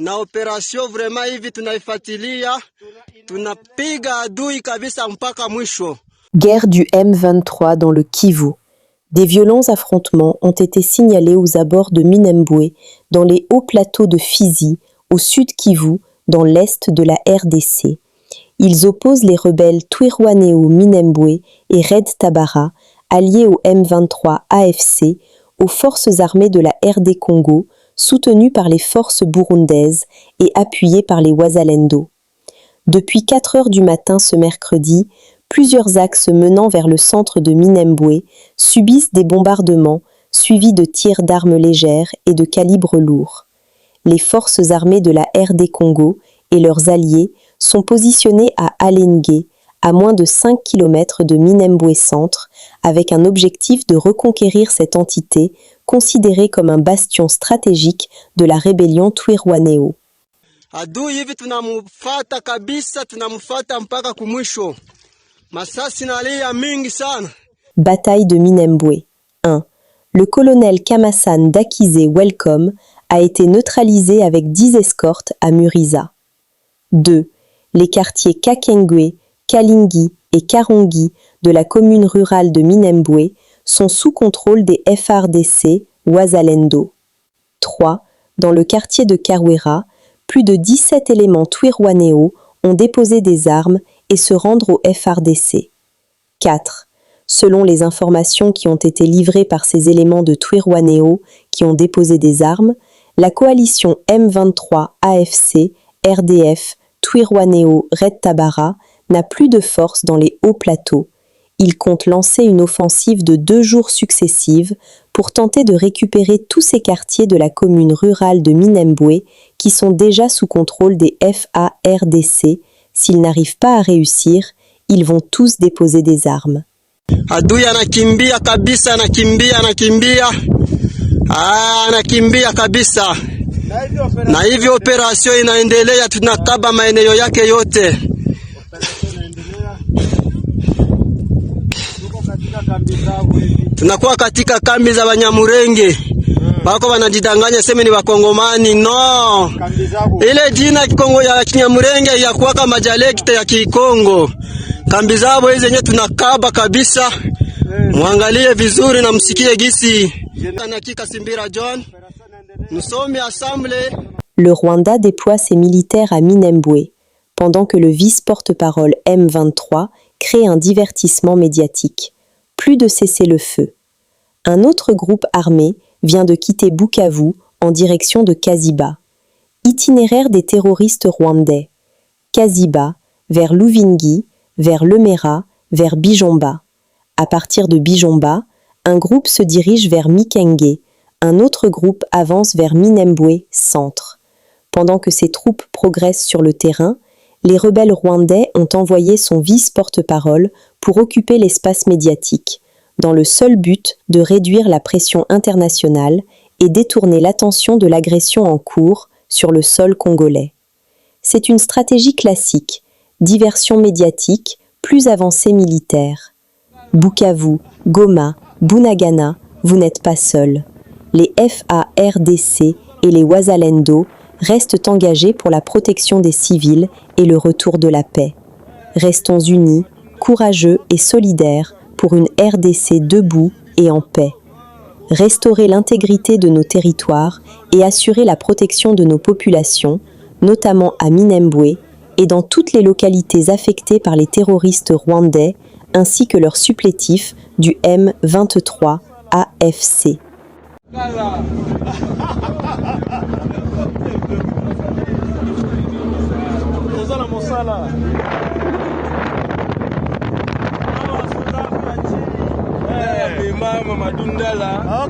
na operasyon vraiment hivi tunaifuatilia, tunapiga adui kabisa mpaka mwisho. Guerre du M23 dans le Kivu. Des violents affrontements ont été signalés aux abords de Minembwe, dans les hauts plateaux de Fizi, au sud Kivu, dans l'est de la RDC. Ils opposent les rebelles Twirwaneho Minembwe et Red Tabara, alliés au M23 AFC, aux forces armées de la RD Congo, soutenues par les forces burundaises et appuyées par les Wazalendo. Depuis 4 heures du matin ce mercredi, plusieurs axes menant vers le centre de Minembwe subissent des bombardements suivis de tirs d'armes légères et de calibre lourd. Les forces armées de la RD Congo et leurs alliés sont positionnés à Alenge, à moins de 5 km de Minembwe Centre, avec un objectif de reconquérir cette entité considérée comme un bastion stratégique de la rébellion Twirwaneho. Adui hivi tunamfuata kabisa, tunamfuata mpaka kumwisho. Masasi nalia mingi sana. Bataille de Minembwe. 1. Le colonel Kamasan Dakize Welcome a été neutralisé avec 10 escortes à Muriza. 2. Les quartiers Kakengwe, Kalingi et Karongi de la commune rurale de Minembwe sont sous contrôle des FARDC Wazalendo. 3. Dans le quartier de Kawera, plus de 17 éléments Twirwaneho ont déposé des armes et se rendre au FARDC. 4. Selon les informations qui ont été livrées par ces éléments de Twirwaneho qui ont déposé des armes, la coalition M23 AFC, RDF, Twirwaneho Red Tabara n'a plus de force dans les hauts plateaux. Il compte lancer une offensive de 2 jours successives pour tenter de récupérer tous ces quartiers de la commune rurale de Minembwe qui sont déjà sous contrôle des FARDC. S'ils n'arrivent pas à réussir, ils vont tous déposer des armes. Adui anakimbia kabisa, anakimbia. Anakimbia kabisa. Na hivi operasyon inaendelea, tunakaba maeneo yake yote. Tunakuwa katika kambi za Banyamurenge. Bako wanajidanganya sema ni Wakongomani. No. Ile jina Kikongo ya Kinyamurenge ya kuwa kama dialect ya Kikongo. Kambi zao hizo zenyewe tunakaba kabisa. Muangalie vizuri na msikie gisi. Nakika Simbira John. Nous sommes assemblés. Le Rwanda déploie ses militaires à Minembwe, pendant que le vice-porte-parole M23 crée un divertissement médiatique. Plus de cessez-le-feu. Un autre groupe armé vient de quitter Bukavu en direction de Kaziba. Itinéraire des terroristes rwandais. Kaziba, vers Luvingi, vers Lemera, vers Bijomba. À partir de Bijomba, un groupe se dirige vers Mikenge, un autre groupe avance vers Minembwe Centre. Pendant que ces troupes progressent sur le terrain, les rebelles rwandais ont envoyé son vice-porte-parole pour occuper l'espace médiatique, dans le seul but de réduire la pression internationale et détourner l'attention de l'agression en cours sur le sol congolais. C'est une stratégie classique, diversion médiatique, plus avancée militaire. Bukavu, Goma, Bunagana, vous n'êtes pas seuls. Les FARDC et les Wazalendo restent engagés pour la protection des civils et le retour de la paix. Restons unis, courageux et solidaires pour une RDC debout et en paix. Restaurer l'intégrité de nos territoires et assurer la protection de nos populations, notamment à Minembwe et dans toutes les localités affectées par les terroristes rwandais, ainsi que leurs supplétifs du M23 AFC. Mama madundala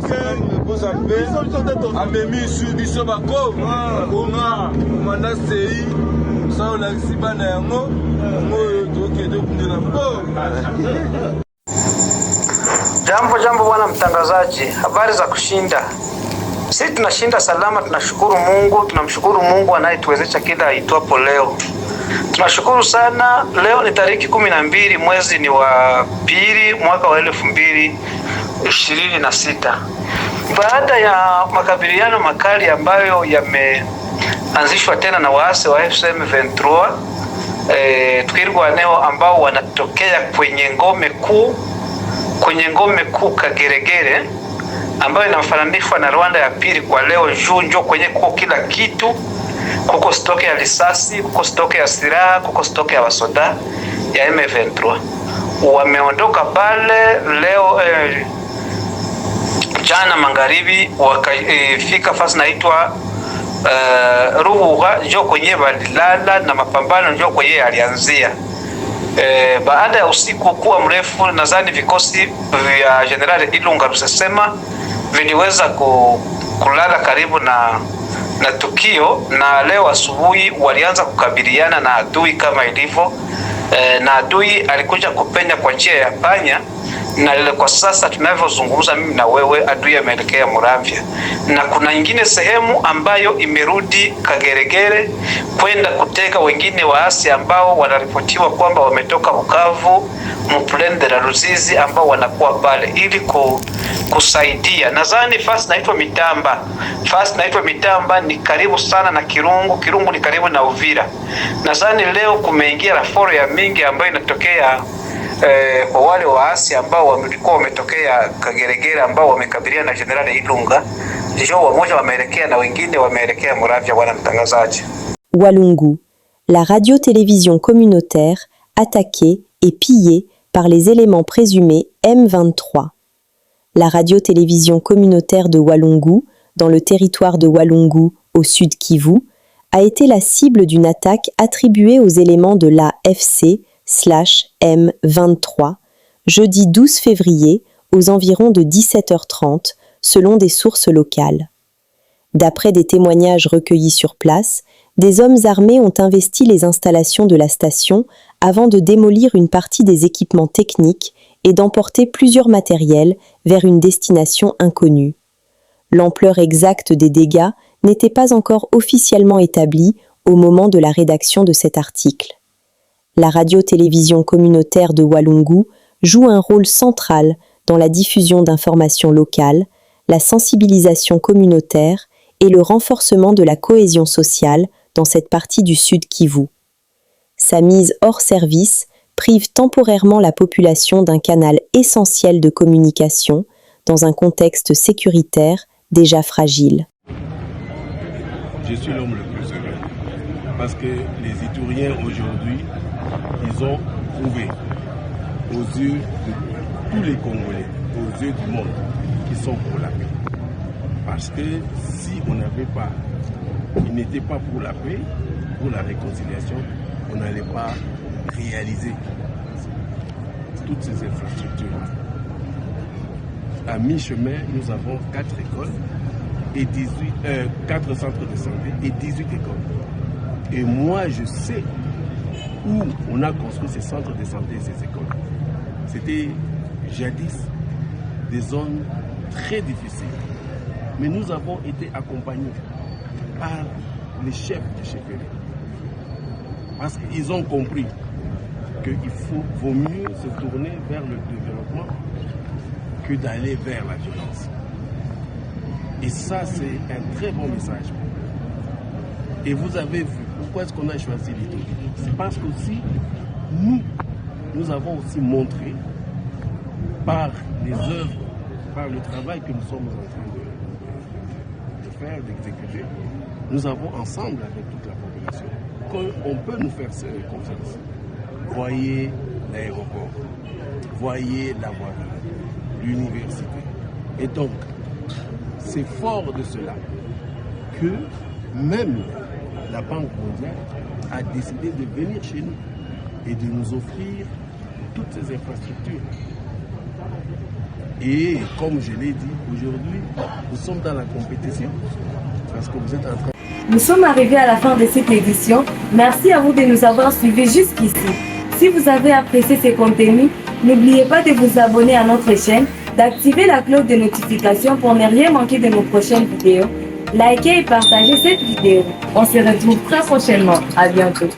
poza mpe amemi su biso bako konga manda sei sao la sibana yango moyo tokende kundela mpo. Jambo bwana mtangazaji, habari za kushinda. Sisi tunashinda salama, tunashukuru Mungu, tunamshukuru Mungu anayetuwezesha kila aitwapo leo. Tunashukuru sana. Leo ni tariki 12 mwezi ni wa pili mwaka wa 2026. Baada ya makabiliano makali ambayo imeanzishwa tena na waasi wa FCM 23 Twirwaneho ambao wanatokea kwenye ngome kuu Kageregere, ambayo inafananishwa na Rwanda ya pili kwa leo. Junjo kwenye kuko kila kitu, kuko stoke ya risasi, kuko stoke ya silaha, kuko stoke ya wasoda ya M23. Wameondoka pale leo jana magharibi, wakafika fasi naitwa Ruhuha, ndio kwenye walilala na mapambano ndio kwenye alianzia. Baada ya usiku kuwa mrefu, nadhani vikosi vya General Ilunga Rusesema viliweza kulala karibu na tukio, na leo asubuhi walianza kukabiliana na adui kama ilivyo. Na adui alikuja kupenya kwa njia ya panya, na kwa sasa tunavyozungumza mimi na wewe, adui ameelekea Muramvya, na kuna nyingine sehemu ambayo imerudi Kageregere kwenda kuteka wengine waasi ambao wanaripotiwa kwamba wametoka Bukavu, Mplende na Ruzizi, ambao wanakuwa pale ili kusaidia. Nadhani fasi naitwa Mitamba ni karibu sana na Kirungu ni karibu na Uvira. Nadhani leo kumeingia raforo ya mingi ambayo inatokea kwa wale waasi ambao walikuwa wametokea Kageregere, ambao wamekabiliana na General Ilunga, ndio wamoja wameelekea na wengine wameelekea Muramvya. Bwana mtangazaji. Walungu, la radio-télévision communautaire attaquée et pillée par les éléments présumés M23. La radio-télévision communautaire de Walungu, dans le territoire de Walungu, au sud Kivu, a été la cible d'une attaque attribuée aux éléments de l'AFC/M23, jeudi 12 février, aux environs de 17h30, selon des sources locales. D'après des témoignages recueillis sur place, des hommes armés ont investi les installations de la station avant de démolir une partie des équipements techniques et d'emporter plusieurs matériels vers une destination inconnue. L'ampleur exacte des dégâts n'était pas encore officiellement établie au moment de la rédaction de cet article. La radio-télévision communautaire de Walungu joue un rôle central dans la diffusion d'informations locales, la sensibilisation communautaire et le renforcement de la cohésion sociale dans cette partie du sud Kivu. Sa mise hors service prive temporairement la population d'un canal essentiel de communication dans un contexte sécuritaire déjà fragile. Je suis l'homme le plus heureux parce que les Ituriens aujourd'hui, ils ont prouvé aux yeux de tous les Congolais, aux yeux du monde, qu'ils sont pour la paix. Parce que si on n'avait pas, ils n'étaient pas pour la paix, pour la réconciliation, on n'allait pas réaliser toutes ces infrastructures. À mi-chemin, nous avons 4 écoles et 4 centres de santé et 18 écoles. Et moi, je sais où on a construit ces centres de santé et ces écoles. C'était jadis des zones très difficiles. Mais nous avons été accompagnés par les chefs de chefferie. Parce qu'ils ont compris qu'il vaut mieux se tourner vers le développement que d'aller vers la violence. Et ça, c'est un très bon message. Et vous avez vu, pourquoi est-ce qu'on a choisi l'Ituri? C'est parce qu'aussi, nous avons aussi montré par les œuvres, par le travail que nous sommes en train de faire, d'exécuter, nous avons ensemble avec toute la population qu'on peut nous faire confiance. Voyez l'aéroport, voyez la voirie, l'université. Et donc, c'est fort de cela que même la Banque mondiale a décidé de venir chez nous et de nous offrir toutes ces infrastructures. Et comme je l'ai dit, aujourd'hui, nous sommes dans la compétition parce que vous êtes en train... Nous sommes arrivés à la fin de cette édition. Merci à vous de nous avoir suivis jusqu'ici. Si vous avez apprécié ces contenus, n'oubliez pas de vous abonner à notre chaîne, d'activer la cloche de notification pour ne rien manquer de nos prochaines vidéos. Likez et partagez cette vidéo. On se retrouve très prochainement. À bientôt.